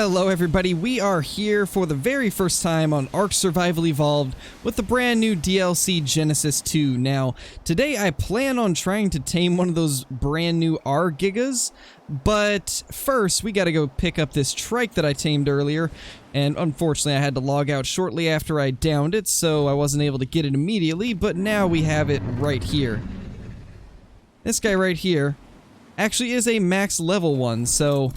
Hello everybody, we are here for the very first time on Ark Survival Evolved with the brand new DLC Genesis 2. Now, today I plan on trying to tame one of those brand new R-Gigas, but first we gotta go pick up this trike that I tamed earlier, and unfortunately I had to log out shortly after I downed it, so I wasn't able to get it immediately, but now we have it right here. This guy right here actually is a max level one, so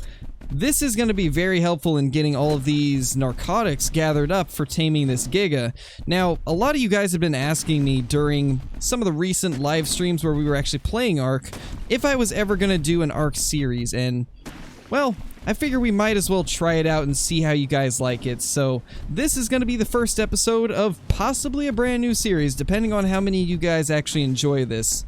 this is going to be very helpful in getting all of these narcotics gathered up for taming this Giga. Now, a lot of you guys have been asking me during some of the recent live streams where we were actually playing Ark if I was ever going to do an Ark series, and, well, I figure we might as well try it out and see how you guys like it. So, this is going to be the first episode of possibly a brand new series, depending on how many of you guys actually enjoy this.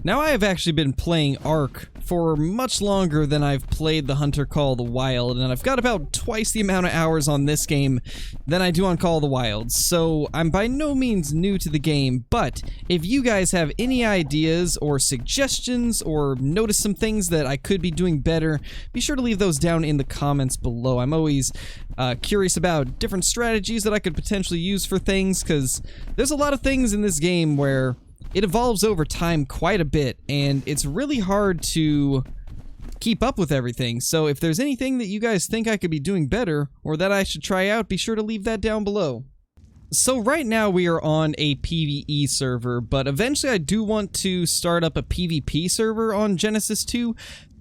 Now, I have actually been playing Ark for much longer than I've played the Hunter Call of the Wild, and I've got about twice the amount of hours on this game than I do on Call of the Wild, so I'm by no means new to the game, but if you guys have any ideas or suggestions or notice some things that I could be doing better, be sure to leave those down in the comments below. I'm always curious about different strategies that I could potentially use for things, because there's a lot of things in this game where it evolves over time quite a bit, and it's really hard to keep up with everything. So if there's anything that you guys think I could be doing better, or that I should try out, be sure to leave that down below. So right now we are on a PvE server, but eventually I do want to start up a PvP server on Genesis 2.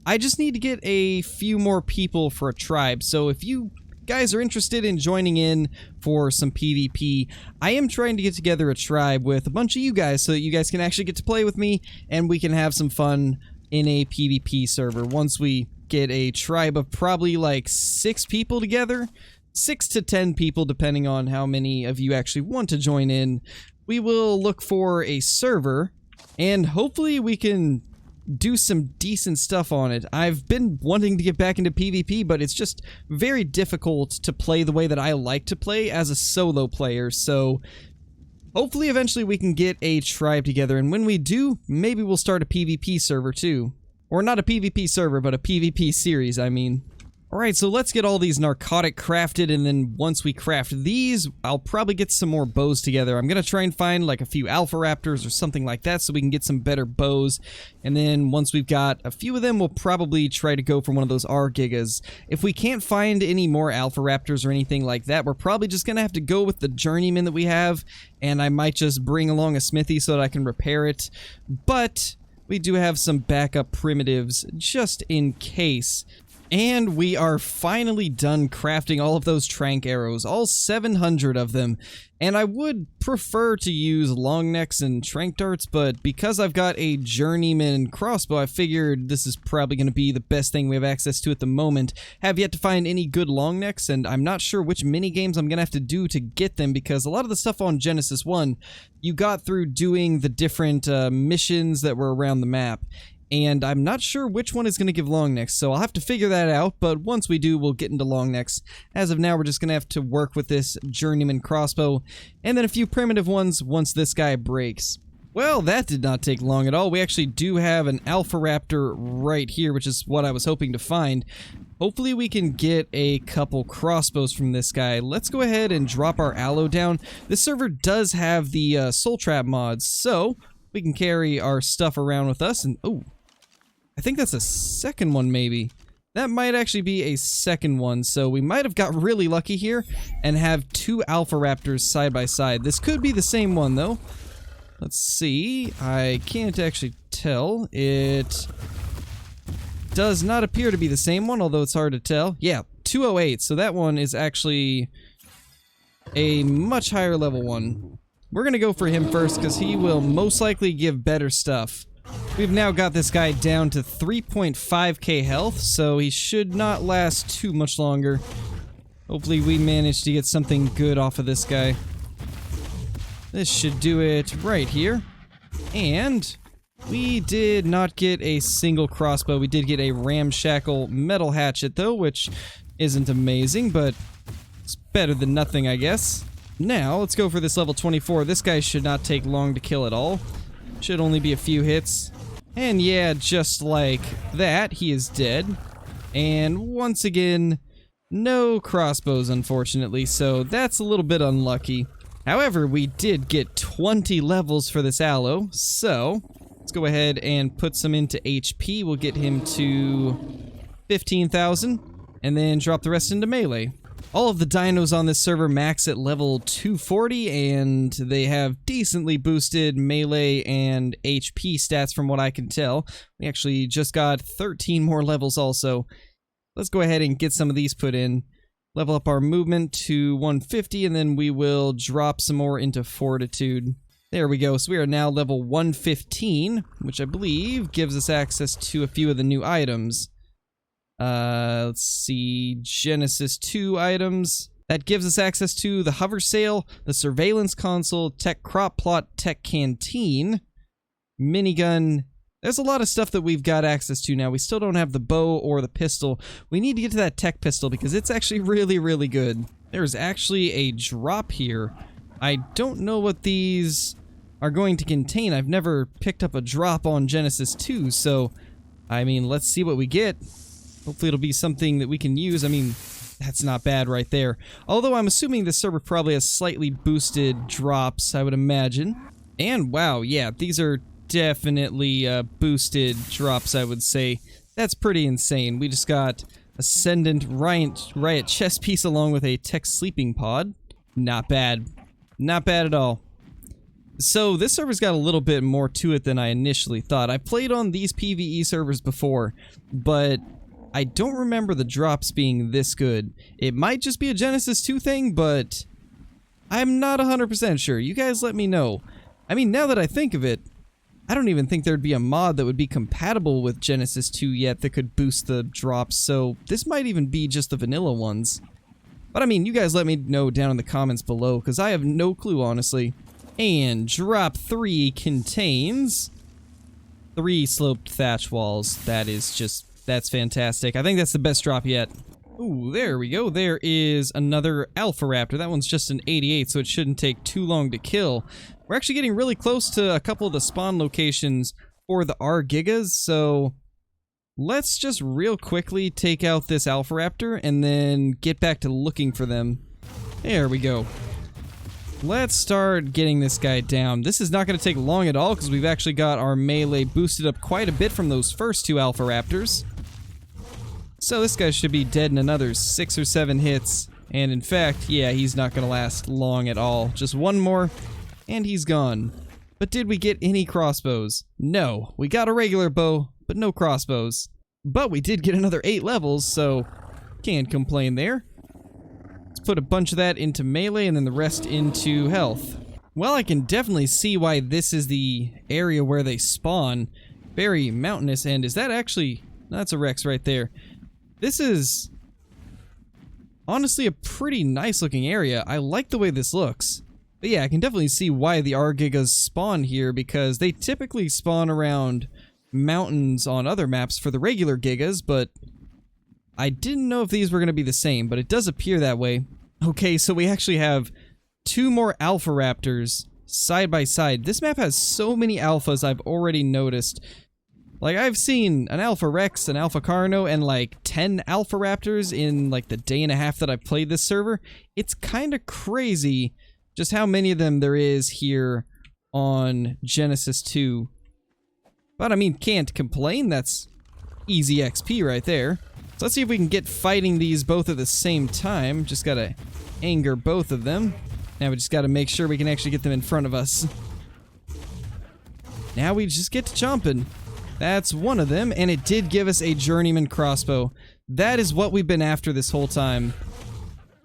I just need to get a few more people for a tribe, so if you guys are interested in joining in for some PvP, I am trying to get together a tribe with a bunch of you guys so that you guys can actually get to play with me and we can have some fun in a PvP server. Once we get a tribe of probably like 6 people together, 6 to 10 people depending on how many of you actually want to join in, we will look for a server and hopefully we can do some decent stuff on it. I've been wanting to get back into PvP, but it's just very difficult to play the way that I like to play as a solo player, so hopefully eventually we can get a tribe together, and when we do, maybe we'll start a PvP server too. Or not a PvP server, but a PvP series, I mean. Alright, so let's get all these narcotic crafted, and then once we craft these, I'll probably get some more bows together. I'm gonna try and find like a few alpha raptors or something like that so we can get some better bows, and then once we've got a few of them, we'll probably try to go for one of those R-Gigas. If we can't find any more alpha raptors or anything like that, we're probably just gonna have to go with the journeyman that we have, and I might just bring along a smithy so that I can repair it, but we do have some backup primitives just in case. And we are finally done crafting all of those trank arrows, all 700 of them. And I would prefer to use long necks and trank darts, but because I've got a journeyman crossbow, I figured this is probably going to be the best thing we have access to at the moment. Have yet to find any good long necks, and I'm not sure which mini games I'm going to have to do to get them, because a lot of the stuff on Genesis 1, you got through doing the different missions that were around the map. And I'm not sure which one is going to give long necks, so I'll have to figure that out, but once we do, we'll get into long necks. As of now, we're just going to have to work with this journeyman crossbow, and then a few primitive ones once this guy breaks. Well, that did not take long at all. We actually do have an alpha raptor right here, which is what I was hoping to find. Hopefully we can get a couple crossbows from this guy. Let's go ahead and drop our aloe down. This server does have the soul trap mods, so we can carry our stuff around with us, and oh, I think that's a second one, maybe. That might actually be a second one, so we might have got really lucky here and have 2 alpha raptors side by side. This could be the same one, though. Let's see. I can't actually tell. It does not appear to be the same one, although it's hard to tell. Yeah, 208, so that one is actually a much higher level one. We're gonna go for him first, because he will most likely give better stuff. We've now got this guy down to 3.5k health, so he should not last too much longer. Hopefully we manage to get something good off of this guy. This should do it right here. And we did not get a single crossbow. We did get a ramshackle metal hatchet though, which isn't amazing, but it's better than nothing, I guess. Now, let's go for this level 24. This guy should not take long to kill at all. Should only be a few hits. And yeah, just like that, he is dead. And once again, No crossbows, unfortunately, so that's a little bit unlucky. However, we did get 20 levels for this aloe, so let's go ahead and put some into HP. We'll get him to 15,000, and then drop the rest into melee. All of the dinos on this server max at level 240, and they have decently boosted melee and HP stats from what I can tell. We actually just got 13 more levels also. Let's go ahead and get some of these put in. Level up our movement to 150, and then we will drop some more into fortitude. There we go. So we are now level 115, which I believe gives us access to a few of the new items. Let's see, Genesis 2 items. That gives us access to the hover sail, the surveillance console, tech crop plot, tech canteen, minigun. There's a lot of stuff that we've got access to now. We still don't have the bow or the pistol. We need to get to that tech pistol because it's actually really, really good. There's actually a drop here. I don't know what these are going to contain. I've never picked up a drop on Genesis 2, so, I mean, let's see what we get. Hopefully it'll be something that we can use. I mean, that's not bad right there. Although I'm assuming this server probably has slightly boosted drops, I would imagine. And wow, yeah, these are definitely boosted drops, I would say. That's pretty insane. We just got Ascendant Riot chest piece along with a tech sleeping pod. Not bad. Not bad at all. So this server's got a little bit more to it than I initially thought. I played on these PvE servers before, but I don't remember the drops being this good. It might just be a Genesis 2 thing, but I'm not 100% sure. You guys let me know. I mean, now that I think of it, I don't even think there'd be a mod that would be compatible with Genesis 2 yet that could boost the drops, so this might even be just the vanilla ones. But I mean, you guys let me know down in the comments below, because I have no clue, honestly. And drop 3 contains 3 sloped thatch walls. That is just, that's fantastic. I think that's the best drop yet. Ooh, there we go. There is another Alpha Raptor. That one's just an 88, so it shouldn't take too long to kill. We're actually getting really close to a couple of the spawn locations for the R-Gigas, so let's just real quickly take out this Alpha Raptor and then get back to looking for them. There we go. Let's start getting this guy down. This is not going to take long at all because we've actually got our melee boosted up quite a bit from those first 2 Alpha Raptors. So this guy should be dead in another 6 or 7 hits. And in fact, yeah, he's not going to last long at all. Just one more, and he's gone. But did we get any crossbows? No. We got a regular bow, but no crossbows. But we did get another 8 levels, so can't complain there. Let's put a bunch of that into melee and then the rest into health. Well, I can definitely see why this is the area where they spawn. Very mountainous, and is that actually... No, that's a Rex right there. This is honestly a pretty nice looking area. I like the way this looks. But yeah, I can definitely see why the R-Gigas spawn here, because they typically spawn around mountains on other maps for the regular Gigas, but I didn't know if these were going to be the same, but it does appear that way. Okay, so we actually have 2 more Alpha Raptors side by side. This map has so many Alphas I've already noticed. Like, I've seen an Alpha Rex, an Alpha Carno, and like 10 Alpha Raptors in like the day and a half that I've played this server. It's kind of crazy just how many of them there is here on Genesis 2. But I mean, can't complain. That's easy XP right there. So let's see if we can get fighting these both at the same time. Just gotta anger both of them. Now we just gotta make sure we can actually get them in front of us. Now we just get to chomping. That's one of them, and it did give us a journeyman crossbow. That is what we've been after this whole time.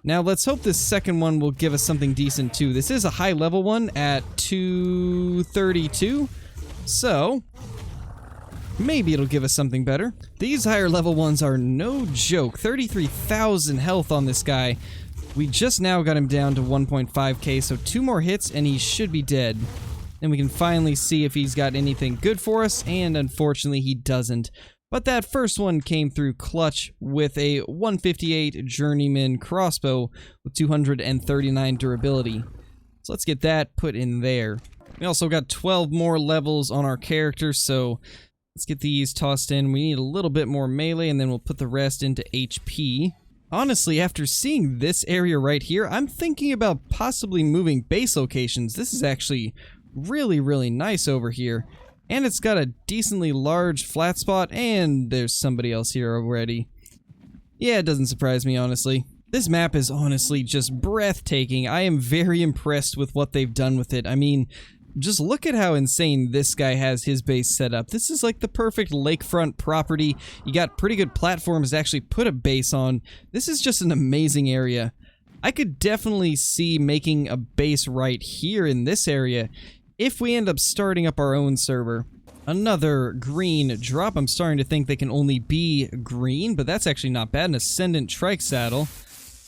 Now let's hope this second one will give us something decent too. This is a high level one at 232, so maybe it'll give us something better. These higher level ones are no joke. 33,000 health on this guy. We just now got him down to 1.5k, so 2 more hits and he should be dead. And we can finally see if he's got anything good for us, and unfortunately he doesn't. But that first one came through clutch with a 158 journeyman crossbow with 239 durability. So let's get that put in there. We also got 12 more levels on our character, so let's get these tossed in. We need a little bit more melee, and then we'll put the rest into HP. Honestly, after seeing this area right here, I'm thinking about possibly moving base locations. This is actually really, really nice over here. And it's got a decently large flat spot, and there's somebody else here already. Yeah, it doesn't surprise me, honestly. This map is honestly just breathtaking. I am very impressed with what they've done with it. I mean, just look at how insane this guy has his base set up. This is like the perfect lakefront property. You got pretty good platforms to actually put a base on. This is just an amazing area. I could definitely see making a base right here in this area if we end up starting up our own server. Another green drop. I'm starting to think they can only be green, but that's actually not bad. An Ascendant Trike Saddle.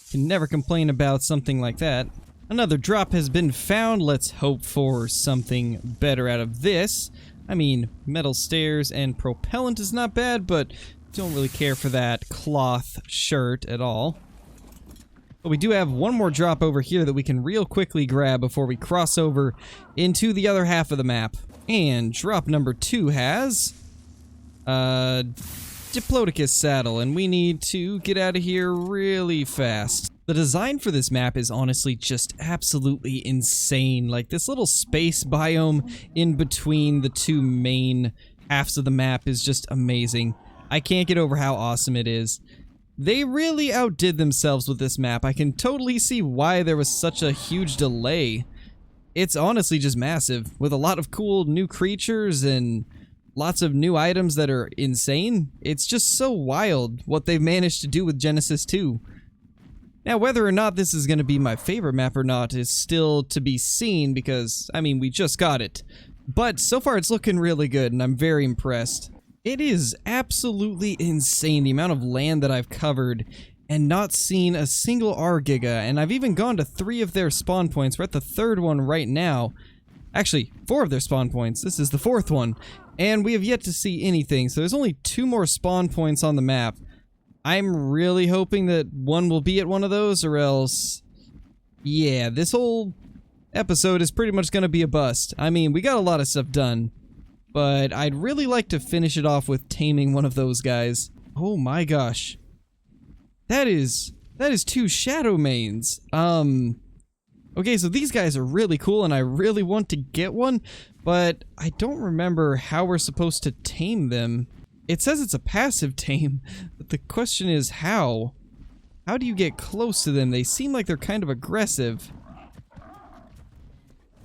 Can never complain about something like that. Another drop has been found. Let's hope for something better out of this. I mean, metal stairs and propellant is not bad, but don't really care for that cloth shirt at all. But we do have one more drop over here that we can real quickly grab before we cross over into the other half of the map. And drop number 2 has Diplodocus saddle, and we need to get out of here really fast. The design for this map is honestly just absolutely insane. Like, this little space biome in between the two main halves of the map is just amazing. I can't get over how awesome it is. They really outdid themselves with this map. I can totally see why there was such a huge delay. It's honestly just massive, with a lot of cool new creatures and lots of new items that are insane. It's just so wild what they've managed to do with Genesis 2. Now, whether or not this is going to be my favorite map or not is still to be seen because, I mean, we just got it. But so far it's looking really good and I'm very impressed. It is absolutely insane the amount of land that I've covered and not seen a single R-Giga, and I've even gone to 3 of their spawn points. We're at the 3rd one right now. Actually, 4 of their spawn points. This is the 4th one. And we have yet to see anything, so there's only 2 more spawn points on the map. I'm really hoping that one will be at one of those, or else... yeah, this whole episode is pretty much gonna be a bust. I mean, we got a lot of stuff done, but I'd really like to finish it off with taming one of those guys. Oh my gosh. That is 2 shadow mains. Okay, so these guys are really cool, and I really want to get one, but I don't remember how we're supposed to tame them. It says it's a passive tame, but the question is how? How do you get close to them? They seem like they're kind of aggressive.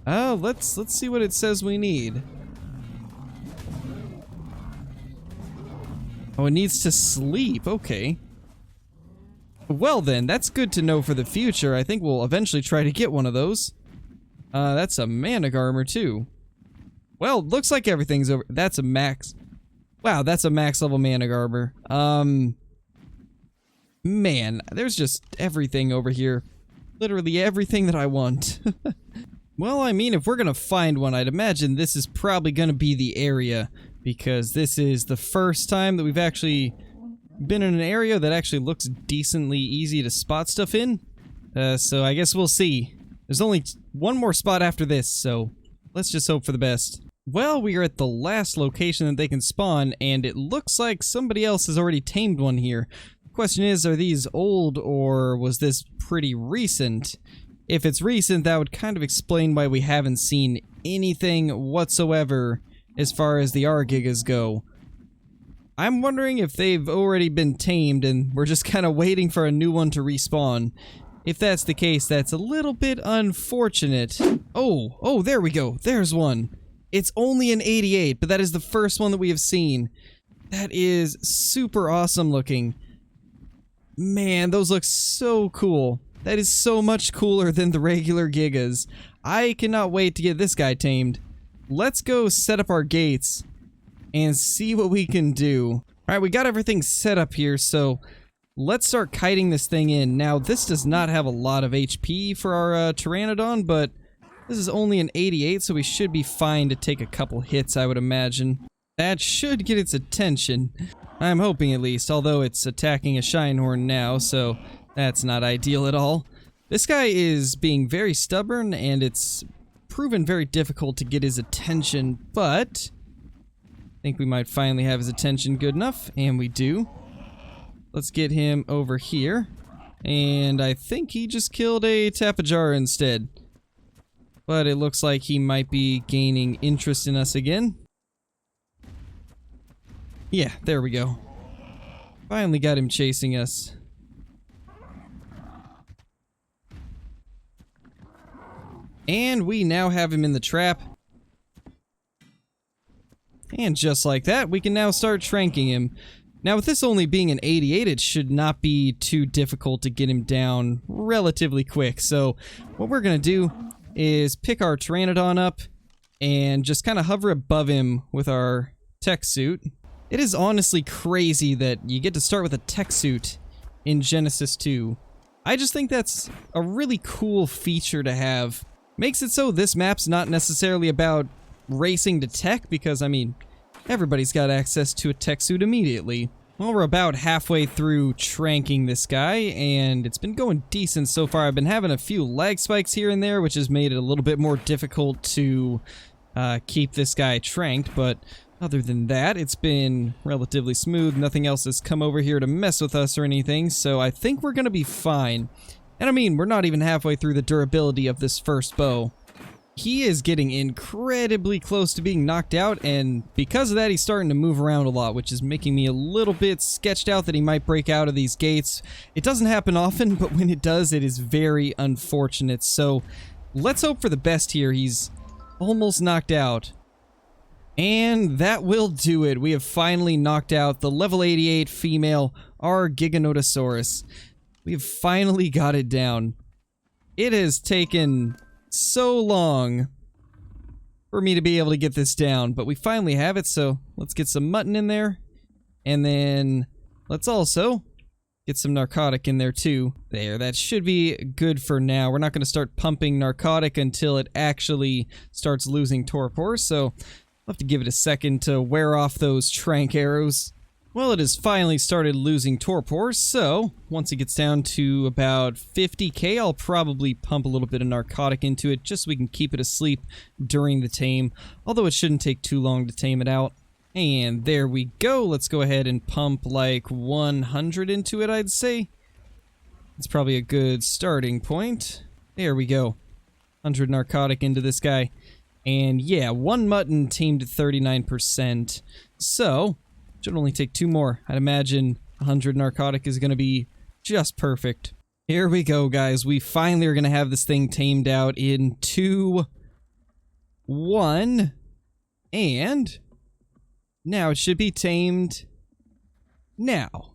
Oh, let's see what it says we need. Oh, it needs to sleep. Okay. Well then, that's good to know for the future. I think we'll eventually try to get one of those. That's a Manic armor too. Well, looks like everything's over. That's a max. Wow, that's a max level Manic armor. Man, there's just everything over here. Literally everything that I want. Well, I mean, if we're gonna find one, I'd imagine this is probably gonna be the area, because this is the first time that we've actually been in an area that actually looks decently easy to spot stuff in. So I guess we'll see. There's only one more spot after this, so let's just hope for the best. Well, we are at the last location that they can spawn, and it looks like somebody else has already tamed one here. The question is, are these old, or was this pretty recent? If it's recent, that would kind of explain why we haven't seen anything whatsoever as far as the R-Gigas go. I'm wondering if they've already been tamed and we're just kind of waiting for a new one to respawn. If that's the case, that's a little bit unfortunate. Oh, there we go. There's one. It's only an 88, but that is the first one that we have seen. That is super awesome looking. Man, those look so cool. That is so much cooler than the regular Gigas. I cannot wait to get this guy tamed. Let's go set up our gates and see what we can do. Alright, we got everything set up here, so let's start kiting this thing in. Now, this does not have a lot of HP for our Pteranodon, but this is only an 88, so we should be fine to take a couple hits, I would imagine. That should get its attention. I'm hoping at least, although it's attacking a Shinehorn now, so that's not ideal at all. This guy is being very stubborn, and it's proven very difficult to get his attention, but I think we might finally have his attention good enough, and we do. Let's get him over here. And I think he just killed a Tapajar instead. But it looks like he might be gaining interest in us again. Yeah, there we go. Finally got him chasing us. And we now have him in the trap. And just like that, we can now start tranking him. Now with this only being an 88, it should not be too difficult to get him down relatively quick. So what we're going to do is pick our Pteranodon up and just kind of hover above him with our tech suit. It is honestly crazy that you get to start with a tech suit in Genesis 2. I just think that's a really cool feature to have. Makes it so this map's not necessarily about racing to tech, because I mean, everybody's got access to a tech suit immediately. Well, we're about halfway through tranking this guy, and it's been going decent so far. I've been having a few lag spikes here and there, which has made it a little bit more difficult to keep this guy tranked, but other than that, it's been relatively smooth. Nothing else has come over here to mess with us or anything, so I think we're gonna be fine. And I mean, we're not even halfway through the durability of this first bow. He is getting incredibly close to being knocked out, and because of that, he's starting to move around a lot, which is making me a little bit sketched out that he might break out of these gates. It doesn't happen often, but when it does, it is very unfortunate. So let's hope for the best here. He's almost knocked out. And that will do it. We have finally knocked out the level 88 female R-Giganotosaurus. We have finally got it down. It has taken so long for me to be able to get this down, but we finally have it, so let's get some mutton in there, and then let's also get some narcotic in there too. There, that should be good for now. We're not going to start pumping narcotic until it actually starts losing torpor, so I'll have to give it a second to wear off those trank arrows. Well, it has finally started losing torpor, so once it gets down to about 50k, I'll probably pump a little bit of narcotic into it just so we can keep it asleep during the tame, although it shouldn't take too long to tame it out. And there we go. Let's go ahead and pump like 100 into it, I'd say. It's probably a good starting point. There we go. 100 narcotic into this guy. And yeah, one mutton tamed at 39%. So should only take 2 more. I'd imagine 100 narcotic is going to be just perfect. Here we go, guys. We finally are going to have this thing tamed out in 2, 1, and now it should be tamed now.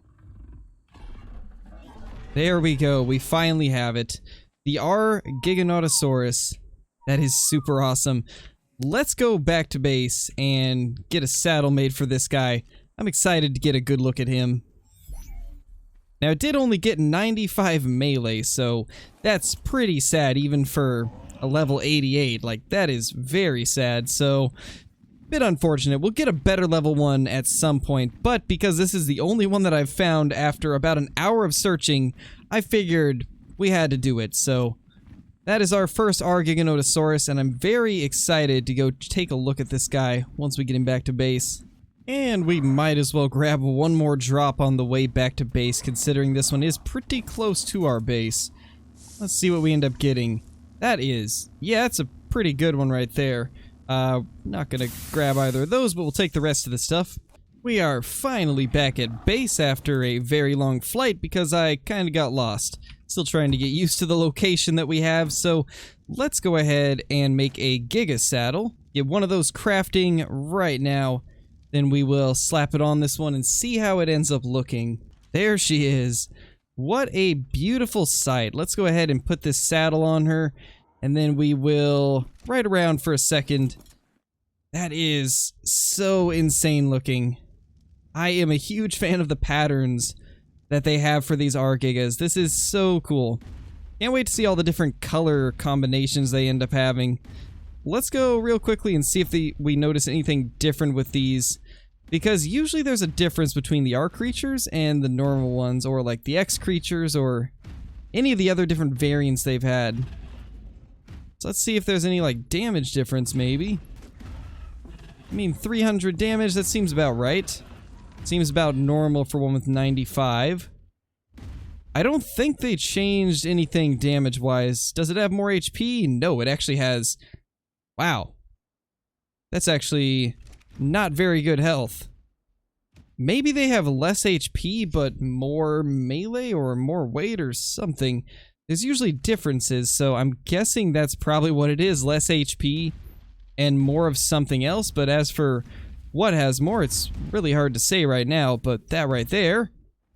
There we go. We finally have it. The R-Giganotosaurus. That is super awesome. Let's go back to base and get a saddle made for this guy. I'm excited to get a good look at him. Now, it did only get 95 melee, so that's pretty sad even for a level 88. Like, that is very sad, so bit unfortunate. We'll get a better level 1 at some point, but because this is the only one that I've found after about an hour of searching, I figured we had to do it, so that is our first R-Giganotosaurus, and I'm very excited to go take a look at this guy once we get him back to base. And we might as well grab one more drop on the way back to base, considering this one is pretty close to our base. Let's see what we end up getting. That is, yeah, that's a pretty good one right there. Not gonna grab either of those, but we'll take the rest of the stuff. We are finally back at base after a very long flight because I kinda got lost. Still trying to get used to the location that we have, so let's go ahead and make a Giga saddle. Get one of those crafting right now. Then we will slap it on this one and see how it ends up looking. There she is. What a beautiful sight. Let's go ahead and put this saddle on her, and then we will ride around for a second. That is so insane looking. I am a huge fan of the patterns that they have for these R-Gigas. This is so cool. Can't wait to see all the different color combinations they end up having. Let's go real quickly and see if we notice anything different with these, because usually there's a difference between the R creatures and the normal ones, or like the X creatures, or any of the other different variants they've had. So let's see if there's any like damage difference maybe. I mean, 300 damage, that seems about right. Seems about normal for one with 95. I don't think they changed anything damage-wise. Does it have more HP? No, it actually has... Wow. That's actually not very good health. Maybe they have less HP, but more melee or more weight or something. There's usually differences, so I'm guessing that's probably what it is. Less HP and more of something else, but as for what has more, it's really hard to say right now, but that right there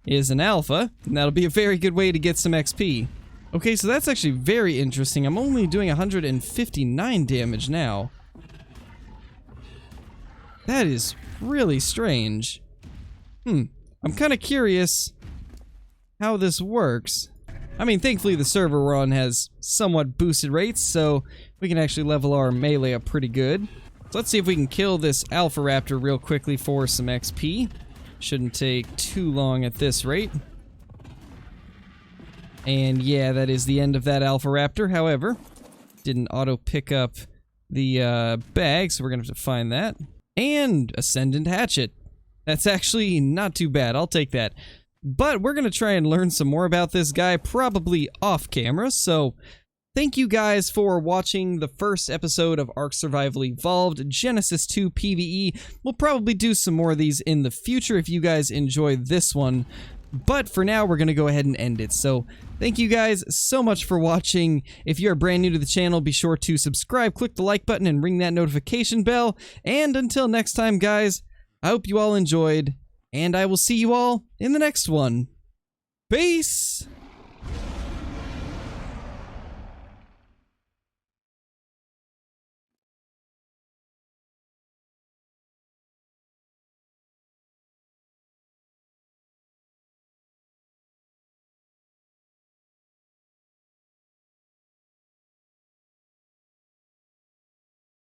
is an alpha, and that'll be a very good way to get some XP. Okay, so that's actually very interesting. I'm only doing 159 damage now. That is really strange. I'm kind of curious how this works. I mean, thankfully the server we're on has somewhat boosted rates, so we can actually level our melee up pretty good. So let's see if we can kill this Alpha Raptor real quickly for some XP. Shouldn't take too long at this rate. And yeah, that is the end of that Alpha Raptor. However, didn't auto pick up the bag, so we're gonna have to find that. And Ascendant Hatchet. That's actually not too bad. I'll take that. But we're gonna try and learn some more about this guy, probably off camera, so thank you guys for watching the first episode of Ark Survival Evolved Genesis 2 PVE. We'll probably do some more of these in the future if you guys enjoy this one, but for now we're gonna go ahead and end it. So thank you guys so much for watching. If you're brand new to the channel, be sure to subscribe, click the like button, and ring that notification bell. And until next time, guys, I hope you all enjoyed, and I will see you all in the next one. Peace!